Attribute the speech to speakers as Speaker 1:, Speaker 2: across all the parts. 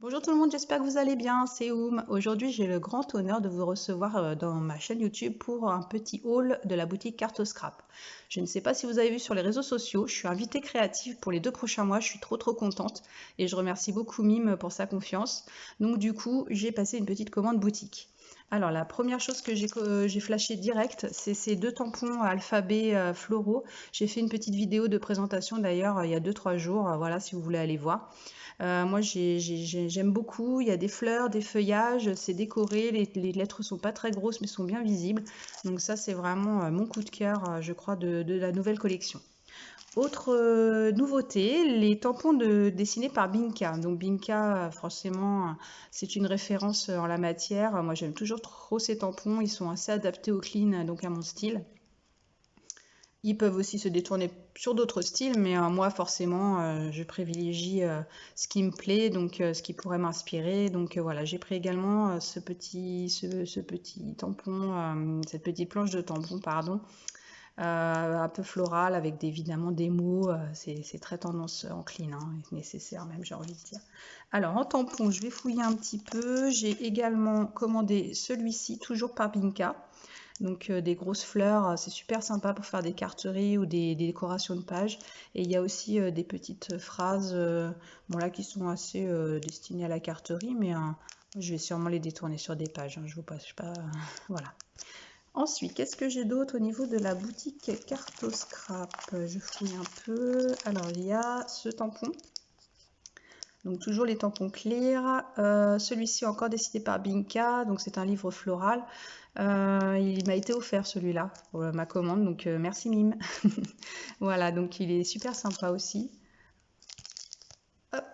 Speaker 1: Bonjour tout le monde, j'espère que vous allez bien, c'est Oum. Aujourd'hui, j'ai le grand honneur de vous recevoir dans ma chaîne YouTube pour un petit haul de la boutique Carte Scrap. Je ne sais pas si vous avez vu sur les réseaux sociaux, je suis invitée créative pour les 2 prochains mois, je suis trop contente et je remercie beaucoup Mime pour sa confiance. Donc du coup, j'ai passé une petite commande boutique. Alors la première chose que j'ai flashé direct, c'est ces 2 tampons alphabet floraux. J'ai fait une petite vidéo de présentation d'ailleurs il y a 2-3 jours, voilà si vous voulez aller voir. Moi, j'aime beaucoup. Il y a des fleurs, des feuillages, c'est décoré. Les lettres sont pas très grosses, mais sont bien visibles. Donc ça, c'est vraiment mon coup de cœur, je crois, de la nouvelle collection. Autre nouveauté, les tampons dessinés par Binka. Donc Binka, forcément, c'est une référence en la matière. Moi, j'aime toujours trop ces tampons. Ils sont assez adaptés au clean, donc à mon style. Ils peuvent aussi se détourner sur d'autres styles, mais moi forcément, je privilégie ce qui me plaît, donc ce qui pourrait m'inspirer. Donc voilà, j'ai pris également ce petit tampon, cette petite planche de tampon, pardon, un peu floral avec évidemment des mots. C'est très tendance en clean, hein, nécessaire même, j'ai envie de dire. Alors en tampon, je vais fouiller un petit peu. J'ai également commandé celui-ci, toujours par Binka. Donc des grosses fleurs, c'est super sympa pour faire des carteries ou des décorations de pages. Et il y a aussi des petites phrases bon, là, qui sont assez destinées à la carterie, mais je vais sûrement les détourner sur des pages, hein, je vous passe pas. Voilà. Ensuite, qu'est-ce que j'ai d'autre au niveau de la boutique Carte Scrap? Je fouille un peu. Alors, il y a ce tampon. Donc toujours les tampons clear. Celui-ci encore décidé par Binka, donc c'est un livre floral. Il m'a été offert celui-là pour ma commande, donc merci Mime. Voilà, donc il est super sympa aussi. Hop.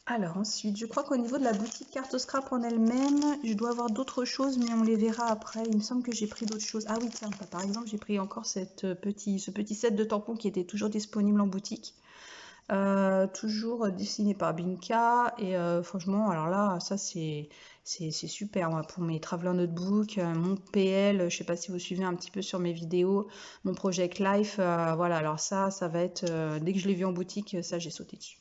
Speaker 1: Alors ensuite, je crois qu'au niveau de la boutique Carte Scrap en elle-même, je dois avoir d'autres choses, mais on les verra après. Il me semble que j'ai pris d'autres choses. Ah oui, tiens, par exemple, j'ai pris encore ce petit set de tampons qui était toujours disponible en boutique. Toujours dessiné par Binka et franchement alors là ça c'est super moi, pour mes traveler notebook, mon PL, je sais pas si vous suivez un petit peu sur mes vidéos, mon Project Life, voilà alors ça va être dès que je l'ai vu en boutique, ça j'ai sauté dessus.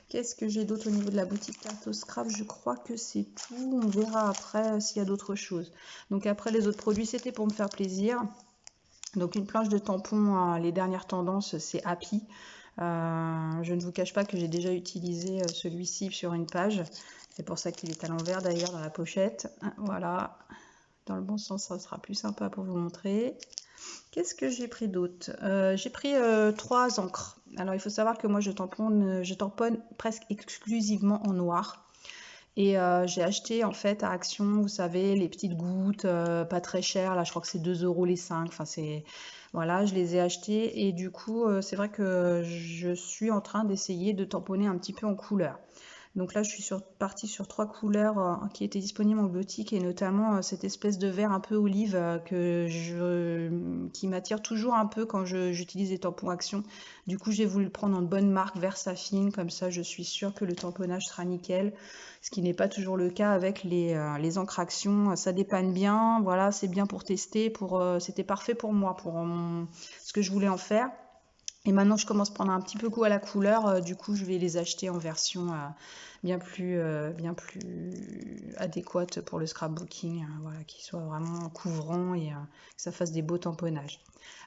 Speaker 1: Qu'est-ce que j'ai d'autre au niveau de la boutique Carte Scrap? Je crois que c'est tout, on verra après s'il y a d'autres choses. Donc après les autres produits c'était pour me faire plaisir. Donc une planche de tampons, les dernières tendances, c'est Happy. Je ne vous cache pas que j'ai déjà utilisé celui-ci sur une page. C'est pour ça qu'il est à l'envers d'ailleurs dans la pochette. Voilà, dans le bon sens, ça sera plus sympa pour vous montrer. Qu'est-ce que j'ai pris d'autre? J'ai pris 3 encres. Alors il faut savoir que moi je tamponne presque exclusivement en noir. Et j'ai acheté en fait à Action, vous savez, les petites gouttes, pas très chères, là je crois que c'est 2 € les 5, enfin c'est... Voilà, je les ai achetées et du coup c'est vrai que je suis en train d'essayer de tamponner un petit peu en couleur. Donc là, je suis partie sur 3 couleurs qui étaient disponibles en boutique et notamment cette espèce de vert un peu olive qui m'attire toujours un peu quand j'utilise les tampons Action. Du coup, j'ai voulu le prendre en bonne marque, vert saphine, comme ça je suis sûre que le tamponnage sera nickel, ce qui n'est pas toujours le cas avec les encres Action. Ça dépanne bien, voilà, c'est bien pour tester, c'était parfait pour moi, pour ce que je voulais en faire. Et maintenant, je commence à prendre un petit peu goût à la couleur. Du coup, je vais les acheter en version bien plus adéquate pour le scrapbooking. Voilà, qui soit vraiment couvrant et que ça fasse des beaux tamponnages.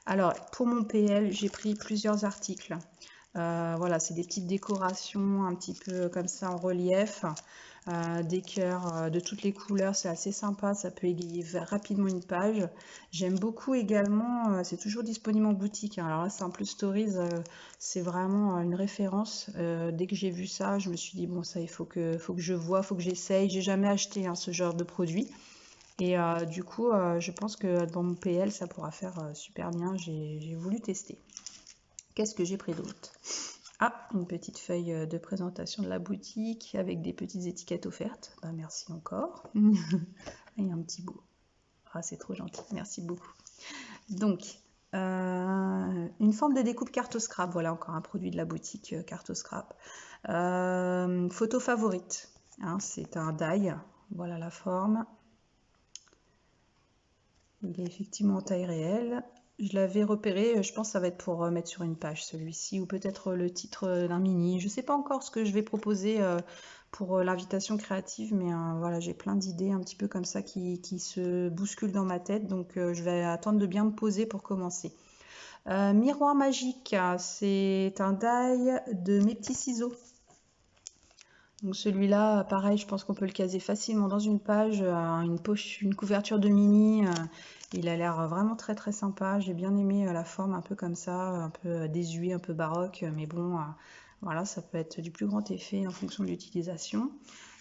Speaker 1: Alors, pour mon PL, j'ai pris plusieurs articles. Voilà, c'est des petites décorations un petit peu comme ça en relief. Des cœurs de toutes les couleurs, c'est assez sympa, ça peut égayer rapidement une page. J'aime beaucoup également, c'est toujours disponible en boutique, hein. Alors là, Simple Stories, c'est vraiment une référence. Dès que j'ai vu ça, je me suis dit, bon, ça, il faut que je vois, faut que j'essaye. J'ai jamais acheté hein, ce genre de produit. Et du coup, je pense que dans mon PL, ça pourra faire super bien. J'ai voulu tester. Qu'est-ce que j'ai pris d'autre? Ah, une petite feuille de présentation de la boutique avec des petites étiquettes offertes. Bah, merci encore. Il y a un petit bout. Ah, c'est trop gentil. Merci beaucoup. Donc, une forme de découpe carte scrap. Voilà encore un produit de la boutique carte scrap. Photo favorite. Hein, c'est un die. Voilà la forme. Il est effectivement en taille réelle. Je l'avais repéré, je pense que ça va être pour mettre sur une page celui-ci, ou peut-être le titre d'un mini. Je ne sais pas encore ce que je vais proposer pour l'invitation créative, mais voilà, j'ai plein d'idées un petit peu comme ça qui se bousculent dans ma tête, donc je vais attendre de bien me poser pour commencer. Miroir magique, c'est un die de mes petits ciseaux. Donc celui-là, pareil, je pense qu'on peut le caser facilement dans une page, une poche, une couverture de mini. Il a l'air vraiment très très sympa. J'ai bien aimé la forme un peu comme ça, un peu désuet, un peu baroque, mais bon, voilà, ça peut être du plus grand effet en fonction de l'utilisation.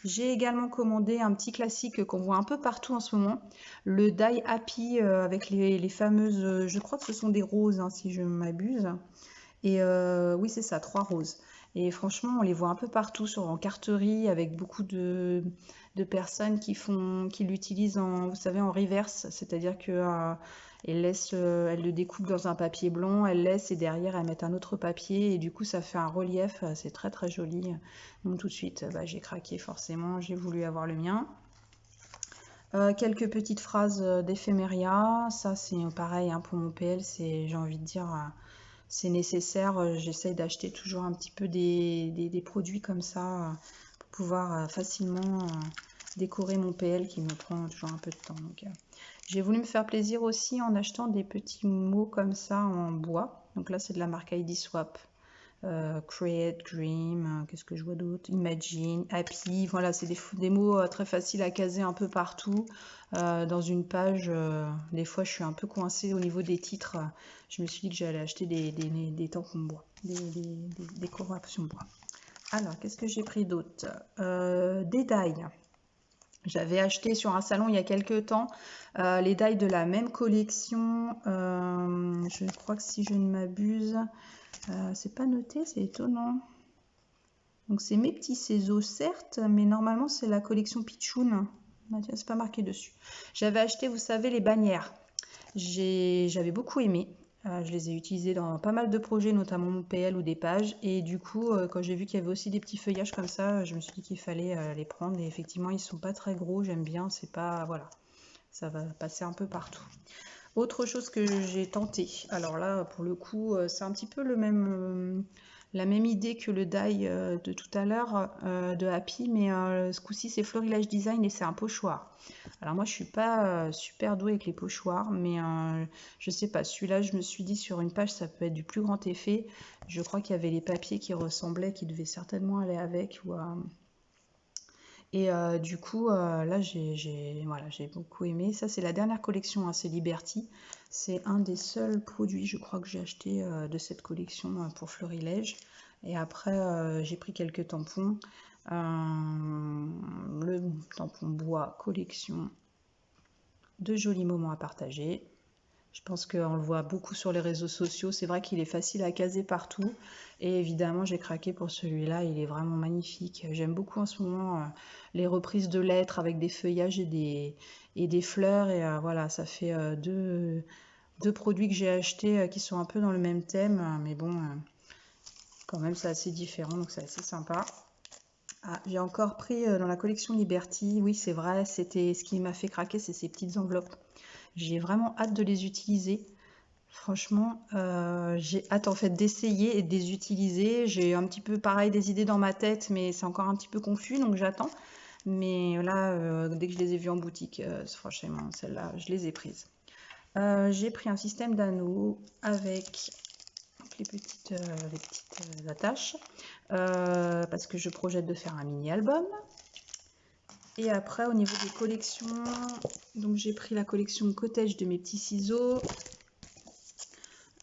Speaker 1: J'ai également commandé un petit classique qu'on voit un peu partout en ce moment, le Die Happy avec les fameuses, je crois que ce sont des roses, hein, si je ne m'abuse. Et oui, c'est ça, 3 roses. Et franchement, on les voit un peu partout en carterie avec beaucoup de personnes qui l'utilisent en, vous savez, en reverse, c'est-à-dire que elles le découpent dans un papier blanc, elles laissent et derrière elles mettent un autre papier et du coup ça fait un relief, c'est très très joli. Donc tout de suite, j'ai craqué forcément, j'ai voulu avoir le mien. Quelques petites phrases d'éphéméria, ça c'est pareil hein, pour mon PL, j'ai envie de dire c'est nécessaire. J'essaye d'acheter toujours un petit peu des produits comme ça pour pouvoir facilement décorer mon PL qui me prend toujours un peu de temps. Donc, j'ai voulu me faire plaisir aussi en achetant des petits mots comme ça en bois. Donc là, c'est de la marque ID Swap. Create, Dream, qu'est-ce que je vois d'autre? Imagine, Happy, voilà, c'est des mots très faciles à caser un peu partout. Dans une page, des fois je suis un peu coincée au niveau des titres. Je me suis dit que j'allais acheter des tampons bois, des décorations bois. Alors, qu'est-ce que j'ai pris d'autre? Des die. J'avais acheté sur un salon il y a quelques temps les die de la même collection. Je crois que si je ne m'abuse, c'est pas noté, c'est étonnant. Donc c'est mes petits ciseaux certes, mais normalement c'est la collection Pichoun. C'est pas marqué dessus. J'avais acheté, vous savez, les bannières. J'avais beaucoup aimé. Je les ai utilisées dans pas mal de projets, notamment mon PL ou des pages. Et du coup, quand j'ai vu qu'il y avait aussi des petits feuillages comme ça, je me suis dit qu'il fallait les prendre. Et effectivement, ils sont pas très gros. J'aime bien. C'est pas, voilà, ça va passer un peu partout. Autre chose que j'ai tenté, alors là pour le coup c'est un petit peu la même idée que le die de tout à l'heure de Happy, mais ce coup-ci c'est Florilège Design et c'est un pochoir. Alors moi je suis pas super douée avec les pochoirs, mais je sais pas, celui-là je me suis dit sur une page ça peut être du plus grand effet. Je crois qu'il y avait les papiers qui ressemblaient, qui devaient certainement aller avec, et du coup, là, voilà, j'ai beaucoup aimé. Ça, c'est la dernière collection, hein, c'est Liberty. C'est un des seuls produits, je crois, que j'ai acheté de cette collection pour Florilège. Et après, j'ai pris quelques tampons. Le tampon bois collection, de jolis moments à partager. Je pense qu'on le voit beaucoup sur les réseaux sociaux. C'est vrai qu'il est facile à caser partout. Et évidemment, j'ai craqué pour celui-là. Il est vraiment magnifique. J'aime beaucoup en ce moment les reprises de lettres avec des feuillages et des fleurs. Et voilà, ça fait deux produits que j'ai achetés qui sont un peu dans le même thème. Mais bon, quand même, c'est assez différent. Donc, c'est assez sympa. Ah, j'ai encore pris dans la collection Liberty. Oui, c'est vrai. C'était ce qui m'a fait craquer, c'est ces petites enveloppes. J'ai vraiment hâte de les utiliser. Franchement, j'ai hâte en fait d'essayer et de les utiliser. J'ai un petit peu pareil des idées dans ma tête, mais c'est encore un petit peu confus, donc j'attends. Mais là, dès que je les ai vues en boutique, franchement, celles-là, je les ai prises. J'ai pris un système d'anneaux avec les petites attaches, parce que je projette de faire un mini-album. Et après, au niveau des collections, donc j'ai pris la collection Cottage de mes petits ciseaux.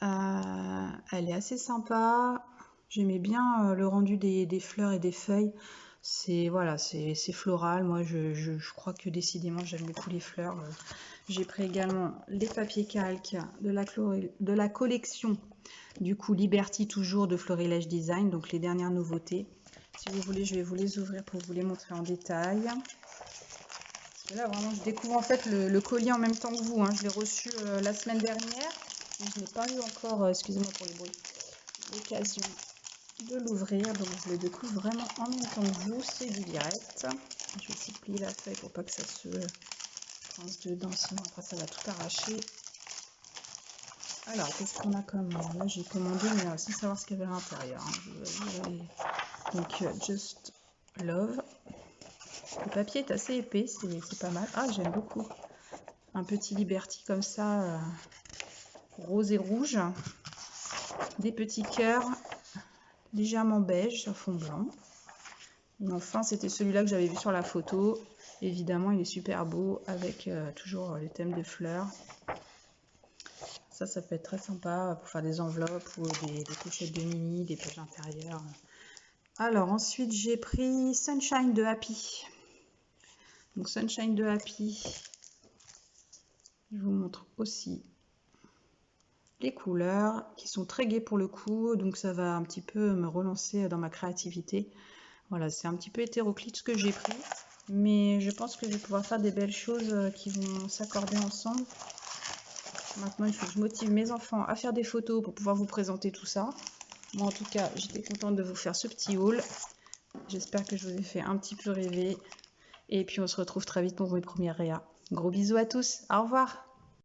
Speaker 1: Elle est assez sympa. J'aimais bien le rendu des fleurs et des feuilles. C'est voilà, c'est floral. Moi, je crois que décidément, j'aime beaucoup les fleurs. J'ai pris également les papiers calques de la collection du coup Liberty, toujours de Florilège Design. Donc les dernières nouveautés. Si vous voulez, je vais vous les ouvrir pour vous les montrer en détail. Parce que là, vraiment, je découvre en fait le colis en même temps que vous, hein. Je l'ai reçu la semaine dernière. Je n'ai pas eu encore, excusez-moi pour les bruits, l'occasion de l'ouvrir. Donc je le découvre vraiment en même temps que vous. C'est du direct. Je vais aussi plier la feuille pour pas que ça se coince dedans, sinon après ça va tout arracher. Alors, qu'est-ce qu'on a comme... Là, j'ai commandé, mais sans savoir ce qu'il y avait à l'intérieur. Donc, Just Love. Le papier est assez épais, c'est pas mal. Ah, j'aime beaucoup. Un petit Liberty comme ça, rose et rouge. Des petits cœurs légèrement beige sur fond blanc. Et enfin, c'était celui-là que j'avais vu sur la photo. Évidemment, il est super beau avec toujours les thèmes des fleurs. Ça peut être très sympa pour faire des enveloppes ou des pochettes de mini, des poches intérieures. Alors, ensuite, j'ai pris Sunshine de Happy. Donc, Sunshine de Happy, je vous montre aussi les couleurs qui sont très gaies pour le coup. Donc, ça va un petit peu me relancer dans ma créativité. Voilà, c'est un petit peu hétéroclite ce que j'ai pris. Mais je pense que je vais pouvoir faire des belles choses qui vont s'accorder ensemble. Maintenant, il faut que je motive mes enfants à faire des photos pour pouvoir vous présenter tout ça. Moi, en tout cas, j'étais contente de vous faire ce petit haul. J'espère que je vous ai fait un petit peu rêver. Et puis, on se retrouve très vite pour mes premières réa. Gros bisous à tous. Au revoir.